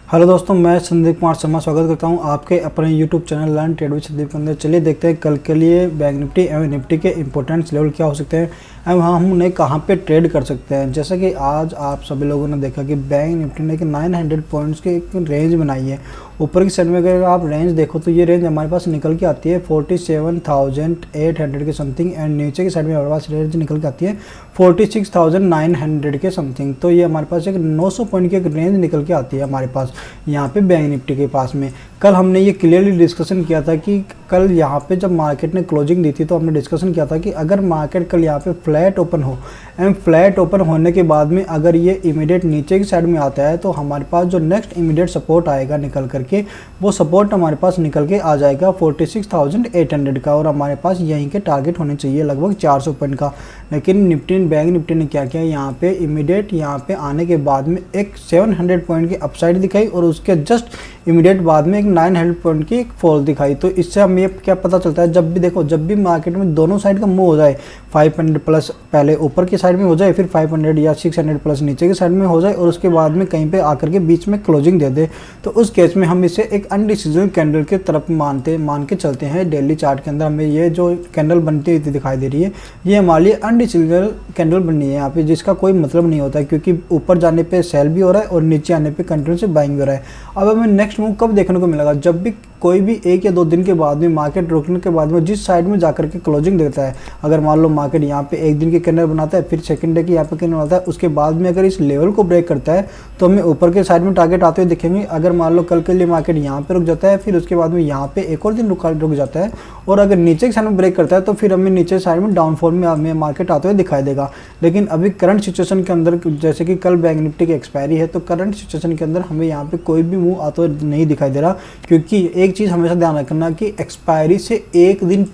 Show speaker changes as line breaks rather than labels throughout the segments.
Hello दोस्तों, मैं संदीप कुमार शर्मा स्वागत करता हूं आपके अपने YouTube channel learn trade with Sandeep के अंदर। चलिए देखते हैं कल के लिए बैंक निफ्टी एवं निफ्टी के इंपॉर्टेंट लेवल क्या हो सकते हैं एवं हम उन्हें कहां पे ट्रेड कर सकते हैं। जैसा कि आज आप सभी लोगों ने देखा कि बैंक निफ्टी ने 900 पॉइंट्स की एक रेंज बनाई है। ऊपर की साइड में अगर आप रेंज देखो तो ये रेंज हमारे पास निकल के आती है 47,800 के समथिंग एंड नीचे की साइड में हमारे पास रेंज निकल के आती है 46,900 के समथिंग। तो ये हमारे पास एक 900 पॉइंट की एक रेंज निकल के आती है हमारे पास यहाँ पे बैंक निफ्टी के पास में। कल हमने ये क्लियरली डिस्कशन किया था कि कल यहाँ पे जब मार्केट ने क्लोजिंग दी थी तो हमने डिस्कशन किया था कि अगर मार्केट कल यहाँ पे फ्लैट ओपन हो एंड फ्लैट ओपन होने के बाद में अगर ये इमीडिएट नीचे की साइड में आता है तो हमारे पास जो नेक्स्ट इमीडिएट सपोर्ट आएगा निकल करके वो सपोर्ट हमारे पास निकल के आ जाएगा 46,800 का और हमारे पास यहीं के टारगेट होने चाहिए लगभग 400 पॉइंट का। लेकिन बैंक निफ्टी ने क्या किया, यहाँ पे इमीडिएट यहाँ पे आने के बाद में एक 700 पॉइंट की अपसाइड दिखाई और उसके जस्ट इमीडिएट बाद में एक 900 पॉइंट की एक फॉल दिखाई। तो इससे हमें ये क्या पता चलता है, जब भी देखो जब भी मार्केट में दोनों साइड का मूव हो जाए, 500 प्लस पहले ऊपर की साइड में हो जाए, फिर 500 या 600 प्लस नीचे की साइड में हो जाए और उसके बाद में कहीं पे आकर के बीच में क्लोजिंग दे दे, तो उस केस में हम इसे एक अनडिसीजन कैंडल की तरफ मान के चलते हैं। डेली चार्ट के अंदर हमें ये जो कैंडल बनती हुई दिखाई दे रही है ये हमारे लिए अनडिसीजन कैंडल बननी है यहाँ पे, जिसका कोई मतलब नहीं होता है क्योंकि ऊपर जाने पे सेल भी हो रहा है और नीचे आने पे कंटिन्यू से बाइंग भी हो रहा है। अब हमें नेक्स्ट मूव कब देखने को मिलेगा, जब भी कोई भी 1 या 2 दिन के बाद में मार्केट रुकने के बाद में जिस साइड में जाकर के क्लोजिंग देता है। अगर मान लो मार्केट यहाँ पे 1 दिन की कैंडल बनाता है, फिर सेकंड डे की यहाँ पे कैंडल बनाता है, उसके बाद में अगर इस लेवल को ब्रेक करता है तो हमें ऊपर के साइड में टारगेट आते हुए दिखेंगे। अगर मान लो कल के लिए मार्केट यहाँ पे रुक जाता है, फिर उसके बाद में यहाँ पे एक और दिन रुक जाता है और अगर नीचे की साइड में ब्रेक करता है तो फिर हमें नीचे साइड में डाउनफॉल में हमें मार्केट आते हुए दिखाई देगा। लेकिन अभी करंट सिचुएशन के अंदर जैसे कि कल बैंक निफ्टी की एक्सपायरी है तो करंट सिचुएशन के अंदर हमें यहाँ पे कोई भी मूव आते हुए नहीं दिखाई दे रहा, क्योंकि एक चीज़ हमेशा ध्यान रखना कि एक्सपायरी से एक दिन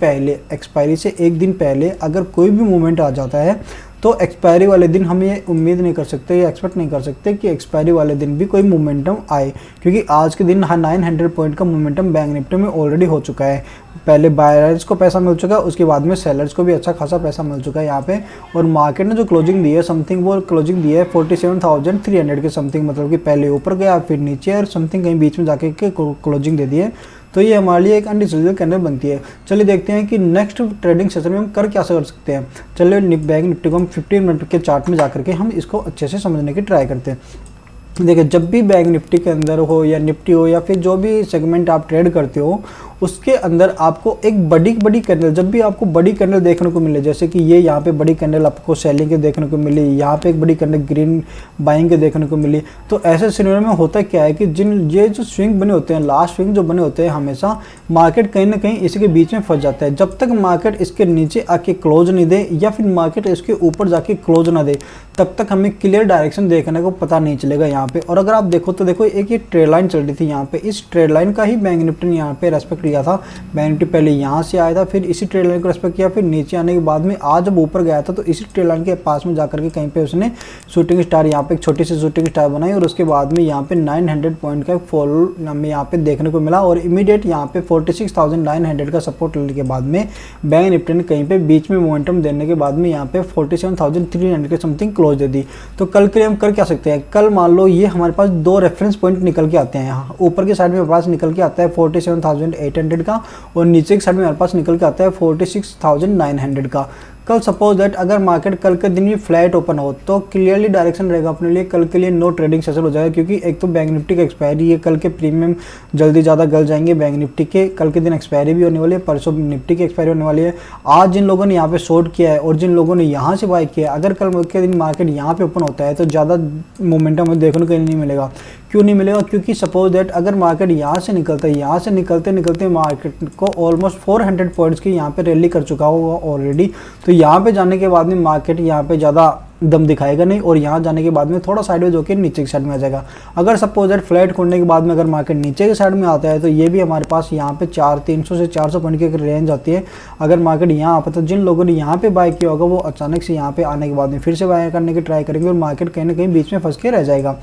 पहले अगर कोई भी मूवमेंट आ जाता है तो एक्सपायरी वाले दिन हम ये उम्मीद नहीं कर सकते या एक्सपेक्ट नहीं कर सकते कि एक्सपायरी वाले दिन भी कोई मोमेंटम आए, क्योंकि आज के दिन 900 पॉइंट का मोमेंटम बैंक निफ्टी में ऑलरेडी हो चुका है। पहले बायर्स को पैसा मिल चुका है, उसके बाद में सेलर्स को भी अच्छा खासा पैसा मिल चुका है यहाँ पे। और मार्केट ने जो क्लोजिंग दी है समथिंग, वो क्लोजिंग दी है 47,300 के समथिंग, मतलब कि पहले ऊपर गया फिर नीचे और समथिंग कहीं बीच में जाके क्लोजिंग दे दी है। तो ये हमारे लिए एक अनडिसीजन कैंडल बनती है। चलिए देखते हैं कि नेक्स्ट ट्रेडिंग सेशन में हम कर सकते हैं। चलिए बैंक निफ्टी को हम 15 मिनट के चार्ट में जाकर के हम इसको अच्छे से समझने की ट्राई करते हैं। देखिए, जब भी बैंक निफ्टी के अंदर हो या निफ्टी हो या फिर जो भी सेगमेंट आप ट्रेड करते हो उसके अंदर आपको एक बड़ी कैंडल, जब भी आपको बड़ी कैंडल देखने को मिले, जैसे कि ये यहाँ पे बड़ी कैंडल आपको सेलिंग के देखने को मिली, यहाँ पे एक बड़ी कैंडल ग्रीन बाइंग के देखने को मिली, तो ऐसे सिनेरियो में होता क्या है कि ये जो स्विंग बने होते हैं, लास्ट स्विंग जो बने होते हैं, हमेशा मार्केट कहीं ना कहीं इसी के बीच में फंस जाता है। जब तक मार्केट इसके नीचे आके क्लोज नहीं दे या फिर मार्केट इसके ऊपर जाके क्लोज ना दे तब तक हमें क्लियर डायरेक्शन देखने को पता नहीं चलेगा यहाँ पे। और अगर आप देखो तो देखो एक ये ट्रेड लाइन चल रही थी यहाँ पे, इस ट्रेड लाइन का ही बैंक निफ्टी ने यहाँ पे रेस्पेक्ट किया था। बैंक निफ्टी पहले यहाँ से आया था, फिर इसी ट्रेड लाइन को रेस्पेक्ट किया, फिर नीचे आने के बाद में आज जब ऊपर गया था तो इसी ट्रेड लाइन के पास में जाकर के कहीं पे उसने शूटिंग स्टार, यहाँ पे एक छोटी सी शूटिंग स्टार बनाई और उसके बाद में यहाँ पे 900 पॉइंट का फॉल हमें यहाँ पे देखने को मिला और इमीडिएट यहाँ पे 46,900 का सपोर्ट लेने के बाद में बैंक निफ्टी ने कहीं पे बीच में मोमेंटम देने के बाद में यहाँ पे 47,300 के समथिंग क्लोज दे दी। तो कल के लिए हम कर क्या सकते हैं, कल मान लो ये हमारे पास 2 रेफरेंस पॉइंट निकल के आते हैं। यहाँ ऊपर की साइड में हमारे पास निकल के आता है 47,800 का और नीचे की साइड में हमारे पास निकल के आता है 46,900 का। कल सपोज दैट अगर मार्केट कल के दिन भी फ्लैट ओपन हो तो क्लियरली डायरेक्शन रहेगा अपने लिए, कल के लिए नो ट्रेडिंग सेशन हो जाएगा, क्योंकि एक तो बैंक निफ्टी का एक्सपायरी है, कल के प्रीमियम जल्दी ज़्यादा गल जाएंगे। बैंक निफ्टी के कल के दिन एक्सपायरी भी होने वाली है, परसों निफ्टी की एक्सपायरी होने वाली है। आज जिन लोगों ने यहाँ पे शॉर्ट किया है और जिन लोगों ने यहाँ से बाय किया है, अगर कल के दिन मार्केट यहाँ पे ओपन होता है तो ज़्यादा मोमेंटम हमें देखने को नहीं मिलेगा। क्यों नहीं मिलेगा, क्योंकि सपोज दैट अगर मार्केट यहाँ से निकलता है, यहाँ से निकलते मार्केट को ऑलमोस्ट 400 पॉइंट्स की यहाँ पे रैली कर चुका होगा ऑलरेडी, तो यहाँ पे जाने के बाद में मार्केट यहाँ पे ज़्यादा दम दिखाएगा नहीं और यहाँ जाने के बाद में थोड़ा साइडवेज होकर नीचे की साइड में आ जाएगा। अगर सपोज दैट फ्लैट खोलने के बाद में अगर मार्केट नीचे की साइड में आता है तो ये भी हमारे पास यहाँ पे 300 से 400 पॉइंट की रेंज आती है। अगर मार्केट यहाँ आता है तो जिन लोगों ने यहाँ पे बाय किया होगा वो अचानक से यहाँ पे आने के बाद में फिर से बाय करने की ट्राई करेंगे और मार्केट कहीं ना कहीं बीच में फंस के रह जाएगा।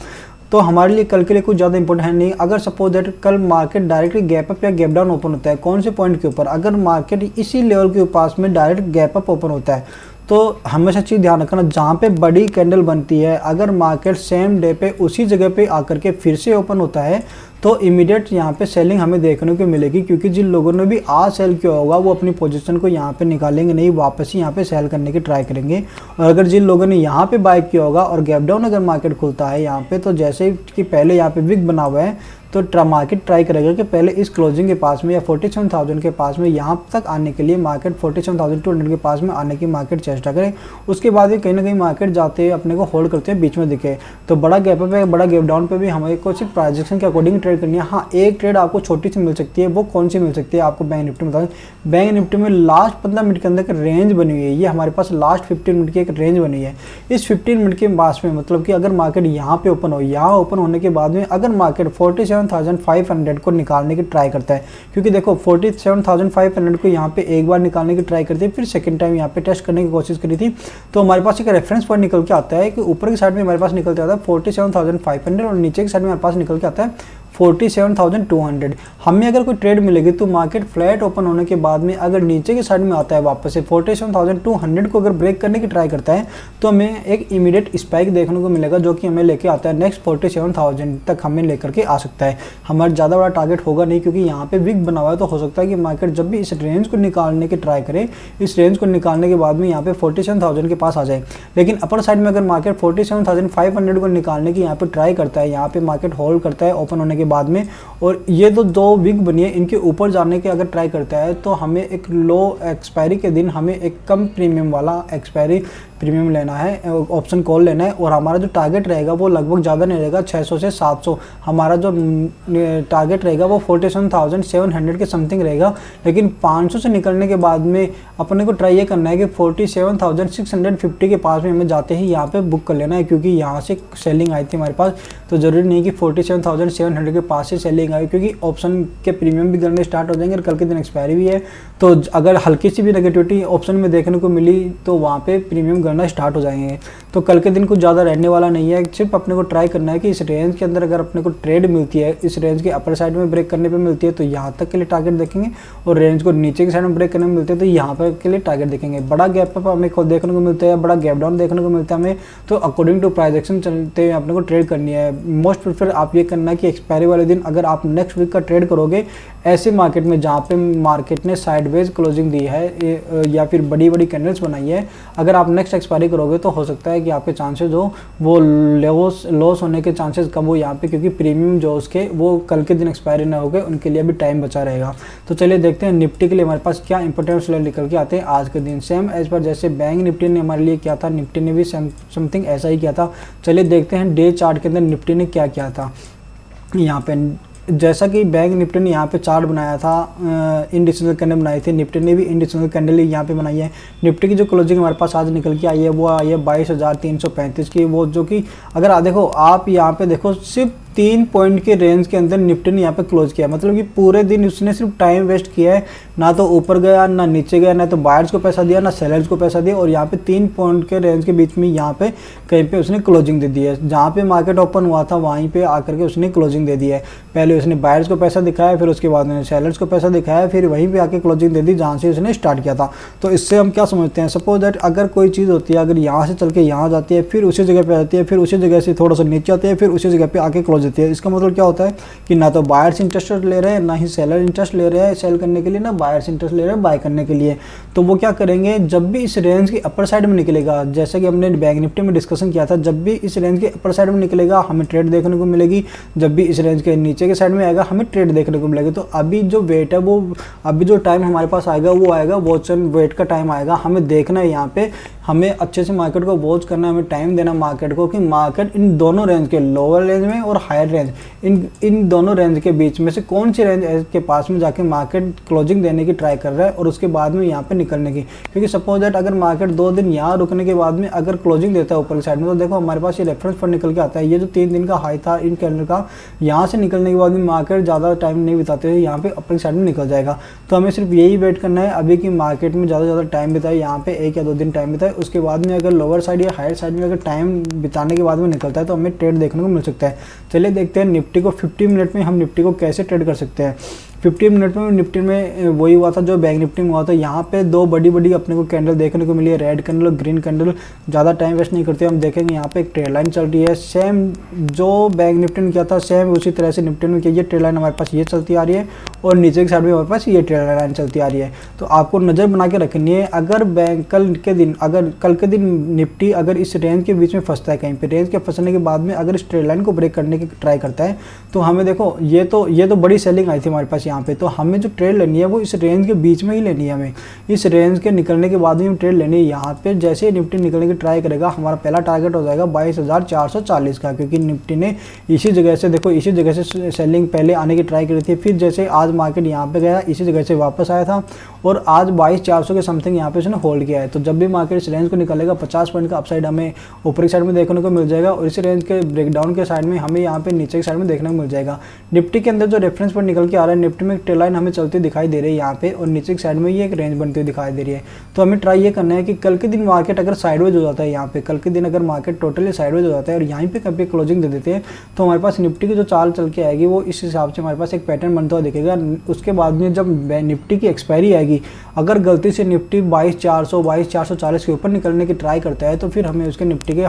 तो हमारे लिए कल के लिए कुछ ज़्यादा इंपॉर्टेंट है नहीं। अगर सपोज दैट कल मार्केट डायरेक्टली गैप अप या गैप डाउन ओपन होता है, कौन से पॉइंट के ऊपर, अगर मार्केट इसी लेवल के पास में डायरेक्ट गैप अप ओपन होता है तो हमेशा चीज़ ध्यान रखना, जहाँ पे बड़ी कैंडल बनती है अगर मार्केट सेम डे पे उसी जगह पे आकर के फिर से ओपन होता है तो इमीडिएट यहाँ पे सेलिंग हमें देखने को मिलेगी, क्योंकि जिन लोगों ने भी आज सेल किया होगा वो अपनी पोजीशन को यहाँ पे निकालेंगे नहीं, वापस ही यहाँ पे सेल करने की ट्राई करेंगे। और अगर जिन लोगों ने यहाँ पे बाय किया होगा और गैप डाउन अगर मार्केट खुलता है यहाँ पे, तो जैसे कि पहले यहाँ पे विक बना हुआ है तो मार्केट ट्राई करेगा कि पहले इस क्लोजिंग के पास में या 47,000 के पास में यहाँ तक आने के लिए मार्केट 47,200 के पास में आने की मार्केट चेष्टा करे। उसके बाद भी कहीं ना कहीं मार्केट जाते हैं अपने को होल्ड करते हैं बीच में दिखे, तो बड़ा गैप पे बड़ा गैप डाउन पे भी हमें को सिर्फ ट्रांजेक्शन के अकॉर्डिंग ट्रेड करनी है। हाँ, एक ट्रेड आपको छोटी सी मिल सकती है, वो कौन सी मिल सकती है आपको बैंक निफ्टी में बता दें। बैंक निफ्टी में लास्ट 15 मिनट के अंदर एक रेंज बनी हुई है, ये हमारे पास लास्ट 15 मिनट की एक रेंज बनी है। इस 15 मिनट के पास में मतलब कि अगर मार्केट यहाँ पे ओपन हो, यहाँ ओपन होने के बाद में अगर मार्केट 47,500 को निकालने की ट्राई करता है, क्योंकि देखो 47,500 को यहाँ पे एक बार निकालने की ट्राई करती है, फिर सेकंड टाइम यहाँ पे टेस्ट करने की कोशिश करी थी, तो हमारे पास एक रेफरेंस पॉइंट निकल के आता है कि ऊपर की साइड में हमारे पास निकल के आता है 47,500 और नीचे की साइड में हमारे पास निकल के आता है 47,200। हमें अगर कोई ट्रेड मिलेगी तो मार्केट फ्लैट ओपन होने के बाद में अगर नीचे की साइड में आता है वापस से 47,200 को अगर ब्रेक करने की ट्राई करता है तो हमें एक इमीडिएट स्पाइक देखने को मिलेगा, जो कि हमें लेके आता है नेक्स्ट 47,000 तक हमें लेकर के आ सकता है। हमारा ज़्यादा बड़ा टारगेट होगा नहीं, क्योंकि यहाँ पे विक बना हुआ है, तो हो सकता है कि मार्केट जब भी इस रेंज को निकालने की ट्राई करे, इस रेंज को निकालने के बाद में यहाँ पे 47,000 के पास आ जाए। लेकिन अपर साइड में अगर मार्केट 47,500 को निकालने की यहाँ पे ट्राई करता है, यहाँ पे मार्केट होल्ड करता है ओपन होने के बाद में, और ये तो दो विक बनी है, इनके ऊपर जाने के अगर ट्राई करता है तो हमें एक लो एक्सपायरी के दिन हमें एक कम प्रीमियम वाला एक्सपायरी प्रीमियम लेना है, ऑप्शन कॉल लेना है, और हमारा जो टारगेट रहेगा वो लगभग ज़्यादा नहीं रहेगा, 600 से 700 हमारा जो टारगेट रहेगा वो 47,700 के समथिंग रहेगा। लेकिन 500 से निकलने के बाद में अपने को ट्राई ये करना है कि 47,650 के पास में हमें जाते ही यहाँ पे बुक कर लेना है, क्योंकि यहाँ से सेलिंग आई थी हमारे पास, तो ज़रूरी नहीं कि 47,700 के पास से सेलिंग आई, क्योंकि ऑप्शन के प्रीमियम भी गिरने स्टार्ट हो जाएंगे और कल के दिन एक्सपायरी भी है, तो अगर हल्की सी भी नेगेटिविटी ऑप्शन में देखने को मिली तो वहाँ पे प्रीमियम करना स्टार्ट हो जाएंगे। तो कल के दिन कुछ ज़्यादा रहने वाला नहीं है, सिर्फ अपने को ट्राई करना है कि इस रेंज के अंदर अगर अपने को ट्रेड मिलती है, इस रेंज के अपर साइड में ब्रेक करने पे मिलती है तो यहाँ तक के लिए टारगेट देखेंगे, और रेंज को नीचे की साइड में ब्रेक करने में मिलते हैं तो यहाँ पर के लिए टारगेट देखेंगे। बड़ा गैप पर हमें देखने को मिलता है, बड़ा गैप डाउन देखने को मिलता है हमें, तो अकॉर्डिंग टू प्राइस एक्शन चलते हुए अपने को ट्रेड करनी है। मोस्ट प्रेफर आप ये करना है कि एक्सपायरी वाले दिन अगर आप नेक्स्ट वीक का ट्रेड करोगे ऐसे मार्केट में जहाँ पे मार्केट ने साइडवेज क्लोजिंग दी है या फिर बड़ी बड़ी कैंडल्स बनाई है, अगर आप नेक्स्ट एक्सपायरी करोगे तो हो सकता है कि आपके चांसेस हो वो लॉस होने के चांसेस कम हो यहाँ पे, क्योंकि प्रीमियम जो उसके वो कल के दिन एक्सपायरी ना हो गए, उनके लिए भी टाइम बचा रहेगा। तो चलिए देखते हैं निफ्टी के लिए हमारे पास क्या इंपॉर्टेंट लेवल निकल के आते हैं आज के दिन। सेम एज पर जैसे बैंक निफ्टी ने हमारे लिए किया था, निफ्टी ने भी समथिंग ऐसा ही किया था। चलिए देखते हैं डे चार्ट के अंदर निफ्टी ने क्या किया था। यहाँ पे जैसा कि बैंक निफ्टी ने यहाँ पे चार्ट बनाया था, इंडिसेबल कैंडल बनाई थी, निफ्टी ने भी इंडिसेबल कैंडल यहाँ पे बनाई है। निफ्टी की जो क्लोजिंग हमारे पास आज निकल के आई है वो आई है 22,335 की, वो जो कि अगर देखो आप यहाँ पे देखो सिर्फ 3 पॉइंट के रेंज के अंदर निफ्टी ने यहाँ पे क्लोज किया, मतलब कि पूरे दिन उसने सिर्फ टाइम वेस्ट किया है, ना तो ऊपर गया ना नीचे गया, ना तो बायर्स को पैसा दिया ना सेलर्स को पैसा दिया, और यहाँ पे 3 पॉइंट के रेंज के बीच में यहाँ पे कहीं पे उसने क्लोजिंग दे दी है। जहाँ पे मार्केट ओपन हुआ था वहीं पे आकर के उसने क्लोजिंग दे दी है। पहले उसने बायर्स को पैसा दिखाया, फिर उसके बाद में सेलर्स को पैसा दिखाया, फिर वहीं पे आके क्लोजिंग दे दी जहाँ से उसने स्टार्ट किया था। तो इससे हम क्या समझते हैं, सपोज दैट अगर कोई चीज़ होती है, अगर यहाँ से चल के यहाँ जाती है, फिर उसी जगह पे आती है, फिर उसी जगह से थोड़ा सा नीचे आती है, फिर उसी जगह पे आके क्लोज देती है, इसका मतलब क्या होता है कि ना तो बायर्स इंटरेस्ट ले रहे हैं ना ही सेलर इंटरेस्ट ले रहे हैं सेल करने के लिए, ना बायर्स इंटरेस्ट ले रहे हैं बाय करने के लिए। तो वो क्या करेंगे, जब भी इस रेंज की अपर साइड में निकलेगा, जैसे कि हमने बैंक निफ्टी में डिस्कशन किया था, जब भी इस रेंज के अपर साइड में निकलेगा हमें ट्रेड देखने को मिलेगी, जब भी इस रेंज के नीचे के साइड में आएगा हमें ट्रेड देखने को मिलेगी। तो अभी जो वेट है वो अभी जो टाइम हमारे पास आएगा वो आएगा वॉच एंड वेट का टाइम आएगा। हमें देखना है यहाँ पे, हमें अच्छे से मार्केट को वॉच करना है, हमें टाइम देना मार्केट को कि मार्केट इन दोनों रेंज के, लोअर रेंज में और हायर रेंज, इन दोनों रेंज के बीच में से कौन सी रेंज के पास में जाके मार्केट क्लोजिंग देने की ट्राई कर रहा है और उसके बाद में यहाँ पे निकलने की। क्योंकि सपोज दैट अगर मार्केट 2 दिन यहाँ रुकने के बाद में अगर क्लोजिंग देता है ऊपर की साइड में, तो देखो हमारे पास ये रेफरेंस पर निकल के आता है, ये जो 3 दिन का हाई था इन कैंडल का, यहाँ से निकलने के बाद में मार्केट ज़्यादा टाइम नहीं बिताते हुए यहाँ पे अपर की साइड में निकल जाएगा। तो हमें सिर्फ यही वेट करना है अभी की मार्केट में ज़्यादा टाइम बिताए, यहाँ पे 1 या 2 दिन टाइम बिताए, उसके बाद में अगर लोअर साइड या हायर साइड में अगर टाइम बिताने के बाद में निकलता है तो हमें ट्रेड देखने को मिल सकता है। चलिए देखते हैं निफ्टी को 50 मिनट में हम निफ्टी को कैसे ट्रेड कर सकते हैं। 15 मिनट में निफ्टी में वही हुआ था जो बैंक निफ्टी में हुआ था। यहाँ पे दो बड़ी बड़ी अपने को कैंडल देखने को मिली है, रेड कैंडल और ग्रीन कैंडल। ज़्यादा टाइम वेस्ट नहीं करते हम देखेंगे यहाँ पे एक ट्रेड लाइन चल रही है, सेम जो बैंक निफ्टी ने किया था सेम उसी तरह से निफ्टी ने किया। ये ट्रेड लाइन हमारे पास ये चलती आ रही है और नीचे की साइड में हमारे पास ये ट्रेड लाइन चलती आ रही है। तो आपको नज़र बना के रखनी है, अगर बैंक कल के दिन निफ्टी अगर इस रेंज के बीच में फंसता है, कहीं पे रेंज के फंसने के बाद में अगर इस ट्रेड लाइन को ब्रेक करने की ट्राई करता है, तो हमें देखो ये तो बड़ी सेलिंग आई थी हमारे पास यहाँ पे। तो हमें जो ट्रेड लेनी है वो इस रेंज के बीच में ही लेनी है, हमें इस रेंज के निकलने के बाद में ट्रेड लेनी है। यहाँ पे जैसे ही निफ्टी निकलने की ट्राई करेगा, हमारा पहला टारगेट हो जाएगा 22,440 का, क्योंकि निफ्टी ने इसी जगह से देखो इसी जगह से सेलिंग पहले आने की ट्राई करी थी। फिर जैसे आज मार्केट यहाँ पे गया, इसी जगह से वापस आया था और आज 22,400 के समथिंग यहाँ पे उसने होल्ड किया है। तो जब भी मार्केट इस रेंज को निकलेगा 50 पॉइंट का अपसाइड हमें ऊपरी साइड में देखने को मिल जाएगा और इस रेंज के ब्रेकडाउन के साइड में हमें यहाँ पे नीचे की साइड में देखने को मिल जाएगा। निफ्टी के अंदर जो रेफरेंस पॉइंट निकल के आ रहा है, निफ्टी में एक ट्रेड लाइन हमें चलती दिखाई दे रही है यहाँ पे और नीचे की साइड में ये एक रेंज बनती हुई दिखाई दे रही है। तो हमें ट्राई ये करना है कि कल के दिन मार्केट अगर साइडवेज हो जाता है, यहाँ पे कल के दिन अगर मार्केट टोटली साइडवेज हो जाता है और यहाँ पे कभी क्लोजिंग दे देते हैं, तो हमारे पास निफ्टी की जो चाल चल के आएगी वो इस हिसाब से हमारे पास एक पैटर्न बनता हुआ दिखेगा। उसके बाद में जब निफ्टी की एक्सपायरी आएगी, अगर गलती से निफ्टी 22,400 22,440 के ऊपर निकलने की ट्राई करता है, तो फिर हमें उसके निफ्टी के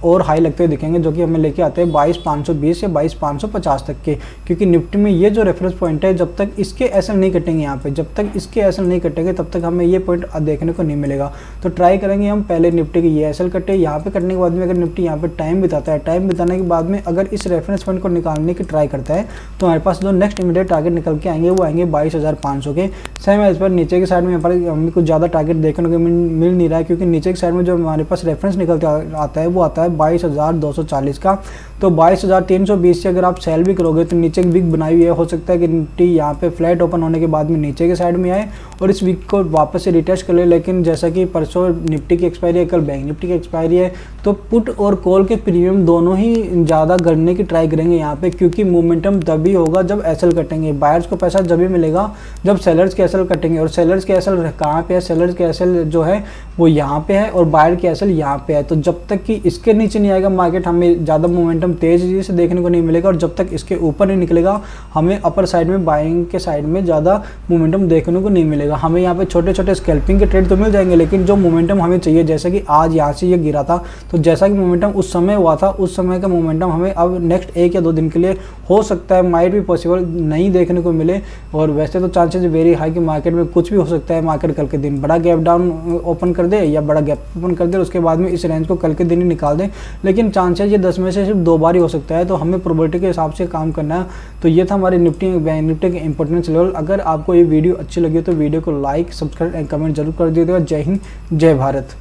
और हाई लगते हुए दिखेंगे, जो कि हमें लेके आते हैं 22,520 से 22,550 तक के। क्योंकि निफ्टी में ये जो रेफरेंस पॉइंट है, जब तक इसके एसएल नहीं कटेंगे यहाँ पे, जब तक इसके एसएल नहीं कटेंगे तब तक हमें ये पॉइंट देखने को नहीं मिलेगा। तो ट्राई करेंगे हम पहले निफ्टी की ये एसएल कटे, यहाँ पे कटने के बाद में अगर निफ्टी यहाँ पे टाइम बिताता है, टाइम बिताने के बाद में अगर इस रेफरेंस पॉइंट को निकालने की ट्राई करता है, तो हमारे पास जो नेक्स्ट इमीडिएट टारगेट निकल के आएंगे वो आएंगे 22,500 के। सेम इस पर नीचे की साइड में हमें कुछ ज़्यादा टारगेट देखने को मिल नहीं रहा है, क्योंकि नीचे की साइड में जो हमारे पास रेफरेंस निकलते आता है वो आता है 22,240 का। तो 22,320 से अगर आप सेल भी करोगे तो नीचे एक वीक बनाई हुई है, हो सकता है कि निफ्टी यहाँ पे फ्लैट ओपन होने के बाद में नीचे के साइड में आए और इस वीक को वापस से रिटेस्ट कर ले। लेकिन जैसा कि परसों निफ्टी की एक्सपायरी है, कल बैंक निफ्टी की एक्सपायरी है, तो पुट और कॉल के प्रीमियम दोनों ही ज़्यादा गिरने की ट्राई करेंगे यहाँ पे, क्योंकि मोमेंटम तभी होगा जब एसएल कटेंगे। बायर्स को पैसा जब भी मिलेगा जब सेलर्स के एसएल कटेंगे, और सेलर्स के एसएल कहाँ पे है, सेलर्स के एसएल जो है वो यहाँ पे है और बायर के एसएल यहाँ पे है। तो जब तक कि इसके नीचे नहीं आएगा मार्केट, हमें ज़्यादा मोमेंटम तेज़ी से देखने को नहीं मिलेगा, और जब तक इसके ऊपर नहीं निकलेगा हमें अपर साइड में बाइंग के साइड में ज़्यादा मोमेंटम देखने को नहीं मिलेगा। हमें यहाँ पे छोटे छोटे स्कैल्पिंग के ट्रेड तो मिल जाएंगे, लेकिन जो मोमेंटम हमें चाहिए, जैसे कि आज यहाँ से ये गिरा था, तो जैसा कि मोमेंटम उस समय हुआ था, उस समय का मोमेंटम हमें अब नेक्स्ट 1 या 2 दिन के लिए हो सकता है, माइट भी पॉसिबल नहीं देखने को मिले। और वैसे तो चांसेस वेरी हाई कि मार्केट में कुछ भी हो सकता है। मार्केट कल के दिन बड़ा गैप डाउन ओपन कर दे या बड़ा गैप ओपन कर दे, उसके बाद में इस रेंज को कल के दिन ही निकाल दे, लेकिन चांसेस ये 10 में से सिर्फ 2 बार ही हो सकता है। तो हमें प्रोबेबिलिटी के हिसाब से काम करना है। तो ये था हमारे निफ्टी के इंपॉर्टेंस लेवल। अगर आपको ये वीडियो अच्छी लगी तो वीडियो को लाइक, सब्सक्राइब एंड कमेंट जरूर कर दीजिएगा। जय हिंद, जय भारत।